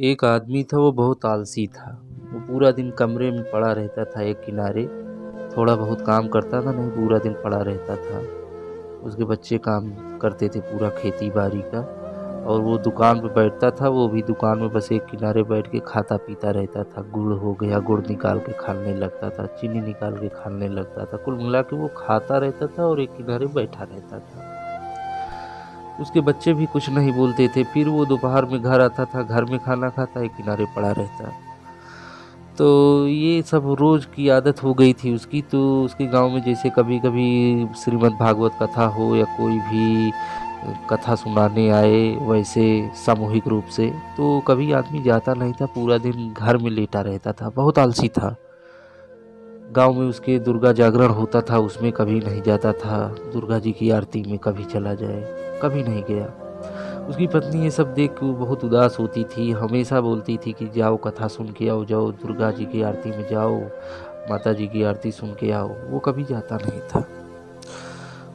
एक आदमी था, वो बहुत आलसी था। वो पूरा दिन कमरे में पड़ा रहता था एक किनारे, थोड़ा बहुत काम करता था नहीं, पूरा दिन पड़ा रहता था। उसके बच्चे काम करते थे पूरा खेती-बाड़ी का, और वो दुकान पे बैठता था, वो भी दुकान में बस एक किनारे बैठ के खाता-पीता रहता था। गुड़ हो गया, गुड़ निकाल के खाने लगता था, चीनी निकाल के खाने लगता था। कुल मिला के वो खाता रहता था और एक किनारे बैठा रहता था। उसके बच्चे भी कुछ नहीं बोलते थे। फिर वो दोपहर में घर आता था, घर में खाना खाता, एक किनारे पड़ा रहता। तो ये सब रोज़ की आदत हो गई थी उसकी। तो उसके गाँव में जैसे कभी-कभी श्रीमद् भागवत कथा हो या कोई भी कथा सुनाने आए वैसे सामूहिक रूप से, तो कभी आदमी जाता नहीं था, पूरा दिन घर में लेटा रहता था, बहुत आलसी था। गाँव में उसके दुर्गा जागरण होता था, उसमें कभी नहीं जाता था। दुर्गा जी की आरती में कभी चला जाए, कभी नहीं गया। उसकी पत्नी ये सब देख के वो बहुत उदास होती थी, हमेशा बोलती थी कि जाओ कथा सुन के आओ, जाओ दुर्गा जी की आरती में जाओ, माता जी की आरती सुन के आओ। वो कभी जाता नहीं था।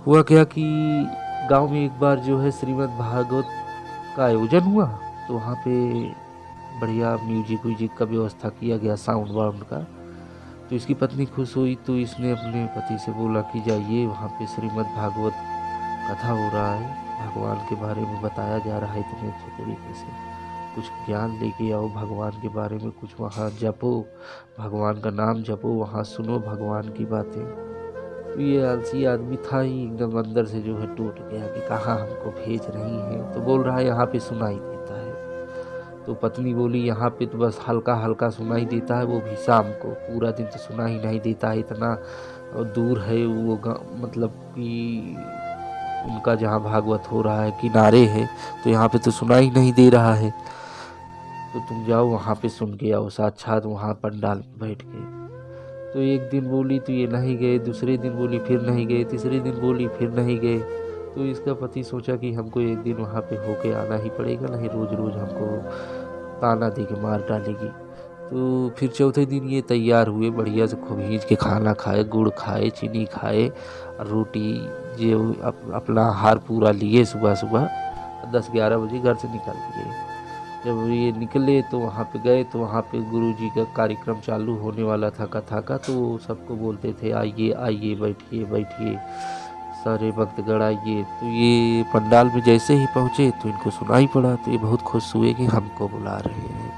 हुआ क्या कि गांव में एक बार जो है श्रीमद् भागवत का आयोजन हुआ, तो वहाँ पे बढ़िया म्यूजिक व्यूजिक का व्यवस्था किया गया, साउंड वाउंड का। तो इसकी पत्नी खुश हुई, तो इसने अपने पति से बोला कि जाइए, वहाँ पे श्रीमद् भागवत कथा हो रहा है, भगवान के बारे में बताया जा रहा है इतने अच्छे तरीके से, कुछ ज्ञान लेके आओ भगवान के बारे में, कुछ वहाँ जपो, भगवान का नाम जपो, वहाँ सुनो भगवान की बातें। तो ये आलसी आदमी था ही एकदम अंदर से जो है टूट गया कि कहाँ हमको भेज रही हैं। तो बोल रहा है यहाँ पे सुनाई देता है। तो पत्नी बोली यहाँ पे तो बस हल्का हल्का सुनाई देता है, वो भी शाम को, पूरा दिन तो सुना ही नहीं देता है, इतना दूर है वो मतलब कि उनका जहाँ भागवत हो रहा है किनारे है, तो यहाँ पे तो सुना ही नहीं दे रहा है। तो तुम जाओ वहाँ पे सुन के आओ साक्षात वहाँ पंडाल में बैठ के। तो एक दिन बोली तो ये नहीं गए, दूसरे दिन बोली फिर नहीं गए, तीसरे दिन बोली फिर नहीं गए। तो इसका पति सोचा कि हमको एक दिन वहाँ पे होके आना ही पड़ेगा, नहीं रोज़ रोज़ हमको ताना दे के मार डालेगी। तो फिर चौथे दिन ये तैयार हुए, बढ़िया से खूब भीज के खाना खाए, गुड़ खाए, चीनी खाए, रोटी, जो अपना आहार पूरा लिए। सुबह सुबह 10-11 बजे घर से निकल लिए। जब ये निकले तो वहाँ पे गए, तो वहाँ पे गुरुजी का कार्यक्रम चालू होने वाला था कथा का। तो वो सबको बोलते थे आइए आइए, बैठिए बैठिए, सारे भक्तगण आइए। तो ये पंडाल में जैसे ही पहुँचे तो इनको सुनाई पड़ा, तो ये बहुत खुश हुए कि हमको बुला रहे हैं।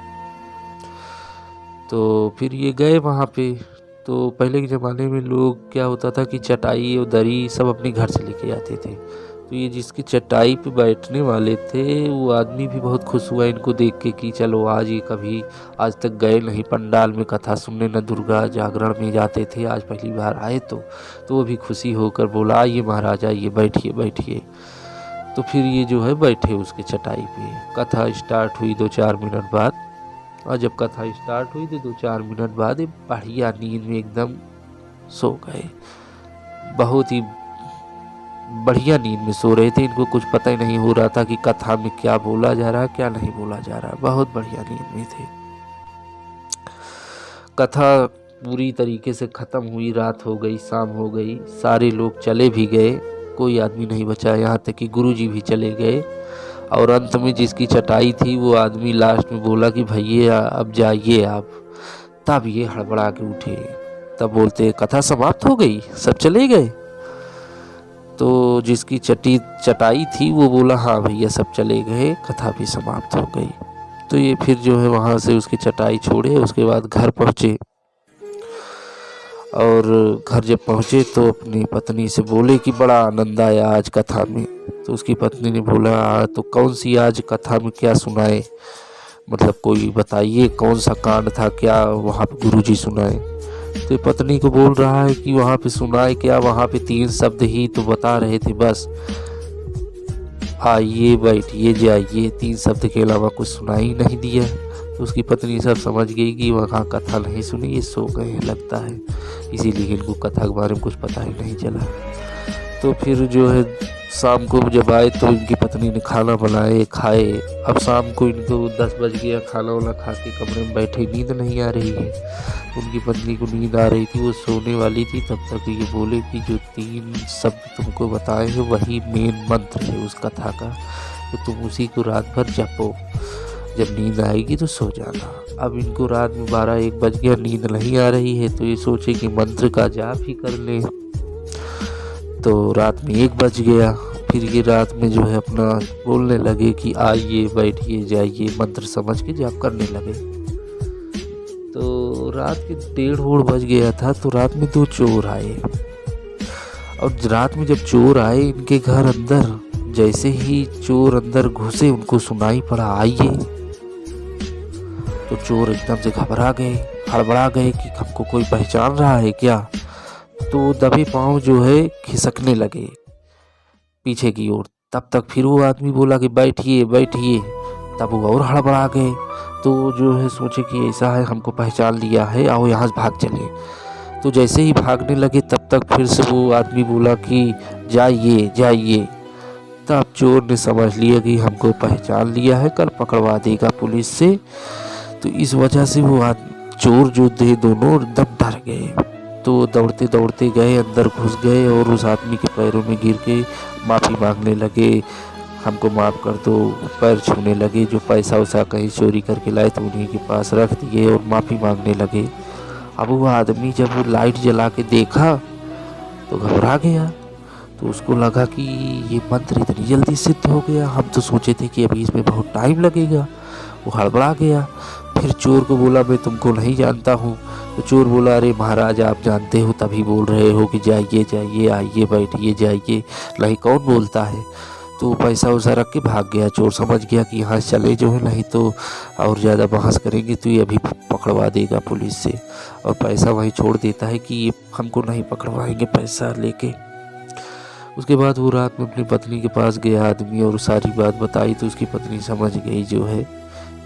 तो फिर ये गए वहाँ पे। तो पहले के ज़माने में लोग क्या होता था कि चटाई और दरी सब अपने घर से लेके आते थे। तो ये जिसकी चटाई पे बैठने वाले थे, वो आदमी भी बहुत खुश हुआ इनको देख के कि चलो आज ये कभी आज तक गए नहीं पंडाल में कथा सुनने, न दुर्गा जागरण में जाते थे, आज पहली बार आए। तो वो भी खुशी होकर बोला आइए महाराज आइए, बैठिए बैठिए। तो फिर ये जो है बैठे उसके चटाई पे। कथा स्टार्ट हुई 2-4 मिनट बाद, और जब कथा स्टार्ट हुई तो 2-4 मिनट बाद बढ़िया नींद में एकदम सो गए। बहुत ही बढ़िया नींद में सो रहे थे, इनको कुछ पता ही नहीं हो रहा था कि कथा में क्या बोला जा रहा है क्या नहीं बोला जा रहा है, बहुत बढ़िया नींद में थे। कथा पूरी तरीके से ख़त्म हुई, रात हो गई, शाम हो गई, सारे लोग चले भी गए, कोई आदमी नहीं बचा, यहाँ तक कि गुरुजी भी चले गए। और अंत में जिसकी चटाई थी वो आदमी लास्ट में बोला कि भैया अब जाइए आप। तब ये हड़बड़ा के उठे, तब बोलते कथा समाप्त हो गई, सब चले गए। तो जिसकी चटाई थी वो बोला हाँ भैया सब चले गए, कथा भी समाप्त हो गई। तो ये फिर जो है वहाँ से उसकी चटाई छोड़े, उसके बाद घर पहुँचे। और घर जब पहुँचे तो अपनी पत्नी से बोले कि बड़ा आनंद आया आज कथा में। तो उसकी पत्नी ने बोला तो कौन सी आज कथा में क्या सुनाए, मतलब कोई बताइए कौन सा कांड था, क्या वहाँ पे गुरुजी सुनाए। तो पत्नी को बोल रहा है कि वहाँ पे सुनाए क्या, वहाँ पे 3 शब्द ही तो बता रहे थे बस, आइए बैठिए जाइए, 3 शब्द के अलावा कुछ सुनाई नहीं दिया। तो उसकी पत्नी सब समझ गई कि वहाँ कथा नहीं सुनी, ये सो गए हैं लगता है, इसीलिए इनको कथा के बारे में कुछ पता ही नहीं चला। तो फिर जो है शाम को जब आए तो इनकी पत्नी ने खाना बनाए, खाए। अब शाम को इनको 10 बज गया, खाना वाना खा के कमरे में बैठे, नींद नहीं आ रही है। उनकी पत्नी को नींद आ रही थी, वो सोने वाली थी, तब तक ये बोले कि जो 3 शब्द तुमको बताए हैं वही मेन मंत्र है उस कथा का, तो तुम उसी को रात भर जपो। जब नींद आएगी तो सो जाना। अब इनको रात में 12-1 बज गया, नींद नहीं आ रही है, तो ये सोचे कि मंत्र का जाप ही कर लें। तो रात में 1 बज गया। फिर ये रात में जो है अपना बोलने लगे कि आइए बैठिए जाइए, मंत्र समझ के जाप करने लगे। तो रात के 1:30 बज गया था। तो रात में 2 चोर आए, और रात में जब चोर आए इनके घर अंदर, जैसे ही चोर अंदर घुसे उनको सुनाई पड़ा आइए। तो चोर एकदम से घबरा गए, हड़बड़ा गए कि हमको कोई पहचान रहा है क्या। तो दबे पांव जो है खिसकने लगे पीछे की ओर। तब तक फिर वो आदमी बोला कि बैठिए बैठिए। तब वो और हड़बड़ा गए। तो जो है सोचे कि ऐसा है, हमको पहचान लिया है, आओ यहाँ से भाग चले। तो जैसे ही भागने लगे तब तक फिर से वो आदमी बोला कि जाइए जाइए। तब चोर ने समझ लिया कि हमको पहचान लिया है, कल पकड़वा देगा पुलिस से। तो इस वजह से वो चोर जो थे दोनों एकदम डर गए। तो दौड़ते दौड़ते गए, अंदर घुस गए और उस आदमी के पैरों में गिर के माफ़ी मांगने लगे, हमको माफ़ कर दो। पैर छूने लगे, जो पैसा वैसा कहीं चोरी करके लाए थे उन्हीं के पास रख दिए और माफ़ी मांगने लगे। अब वो आदमी जब वो लाइट जला के देखा तो घबरा गया। तो उसको लगा कि ये मंत्र इतनी जल्दी सिद्ध हो गया, हम तो सोचे थे कि अभी इसमें बहुत टाइम लगेगा। वो हड़बड़ा गया। फिर चोर को बोला मैं तुमको नहीं जानता हूँ। तो चोर बोला अरे महाराज आप जानते हो तभी बोल रहे हो कि जाइए जाइए आइए बैठिए जाइए, नहीं कौन बोलता है। तो पैसा वैसा रख के भाग गया। चोर समझ गया कि यहाँ चले जो है, नहीं तो और ज़्यादा बहस करेंगे तो ये अभी पकड़वा देगा पुलिस से, और पैसा वहीं छोड़ देता है कि ये हमको नहीं पकड़वाएंगे पैसा लेके। उसके बाद वो रात में अपनी पत्नी के पास गया आदमी और सारी बात बताई। तो उसकी पत्नी समझ गई जो है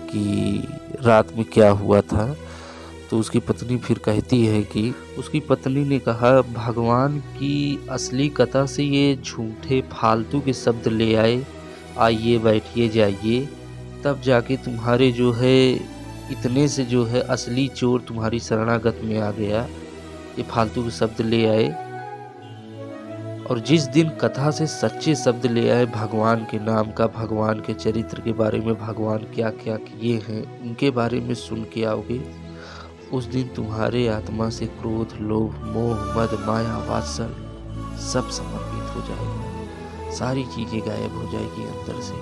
कि रात में क्या हुआ था। तो उसकी पत्नी फिर कहती है कि उसकी पत्नी ने कहा भगवान की असली कथा से ये झूठे फालतू के शब्द ले आए, आइए बैठिए जाइए, तब जाके तुम्हारे जो है इतने से जो है असली चोर तुम्हारी शरणागत में आ गया। ये फालतू के शब्द ले आए, और जिस दिन कथा से सच्चे शब्द ले आए भगवान के नाम का, भगवान के चरित्र के बारे में, भगवान क्या क्या किए हैं उनके बारे में सुन के आओगे, उस दिन तुम्हारे आत्मा से क्रोध, लोभ, मोह, मद, माया, वात्सल्य सब समर्पित हो जाएगा। सारी चीज़ें गायब हो जाएगी अंदर से।